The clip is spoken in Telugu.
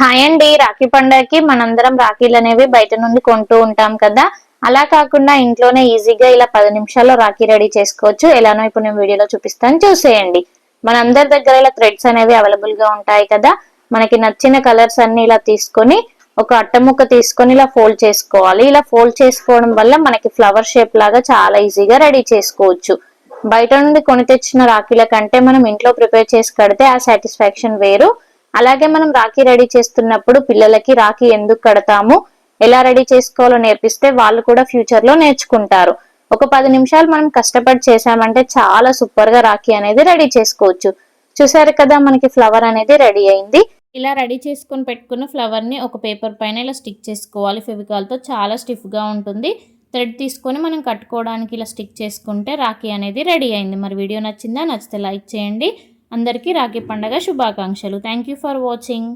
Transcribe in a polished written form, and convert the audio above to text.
హాయ్ అండి. రాఖీ పండగకి మనందరం రాఖీలు అనేవి బయట నుండి కొంటూ ఉంటాం కదా. అలా కాకుండా ఇంట్లోనే ఈజీగా ఇలా 10 నిమిషాల్లో రాఖీ రెడీ చేసుకోవచ్చు. ఎలానో ఇప్పుడు నేను వీడియోలో చూపిస్తాను, చూసేయండి. మనందరి దగ్గర ఇలా థ్రెడ్స్ అనేవి అవైలబుల్ గా ఉంటాయి కదా. మనకి నచ్చిన కలర్స్ అన్ని ఇలా తీసుకొని ఒక అట్టముక్క తీసుకొని ఇలా ఫోల్డ్ చేసుకోవాలి. ఇలా ఫోల్డ్ చేసుకోవడం వల్ల మనకి ఫ్లవర్ షేప్ లాగా చాలా ఈజీగా రెడీ చేసుకోవచ్చు. బయట నుండి కొని తెచ్చిన రాఖీల కంటే మనం ఇంట్లో ప్రిపేర్ చేసి కడితే ఆ సాటిస్ఫాక్షన్ వేరు. అలాగే మనం రాఖీ రెడీ చేస్తున్నప్పుడు పిల్లలకి రాఖీ ఎందుకు కడతాము, ఎలా రెడీ చేసుకోవాలో నేర్పిస్తే వాళ్ళు కూడా ఫ్యూచర్ లో నేర్చుకుంటారు. ఒక 10 నిమిషాలు మనం కష్టపడి చేసామంటే చాలా సూపర్ గా రాఖీ అనేది రెడీ చేసుకోవచ్చు. చూసారు కదా, మనకి ఫ్లవర్ అనేది రెడీ అయింది. ఇలా రెడీ చేసుకొని పెట్టుకున్న ఫ్లవర్ ని ఒక పేపర్ పైన ఇలా స్టిక్ చేసుకోవాలి ఫెవికాల్ తో. చాలా స్టిఫ్ గా ఉంటుంది. థ్రెడ్ తీసుకొని మనం కట్టుకోవడానికి ఇలా స్టిక్ చేసుకుంటే రాఖీ అనేది రెడీ అయింది. మరి వీడియో నచ్చిందా? నచ్చితే లైక్ చేయండి. అందరికీ రాఖీ పండగ శుభాకాంక్షలు. Thank you for watching.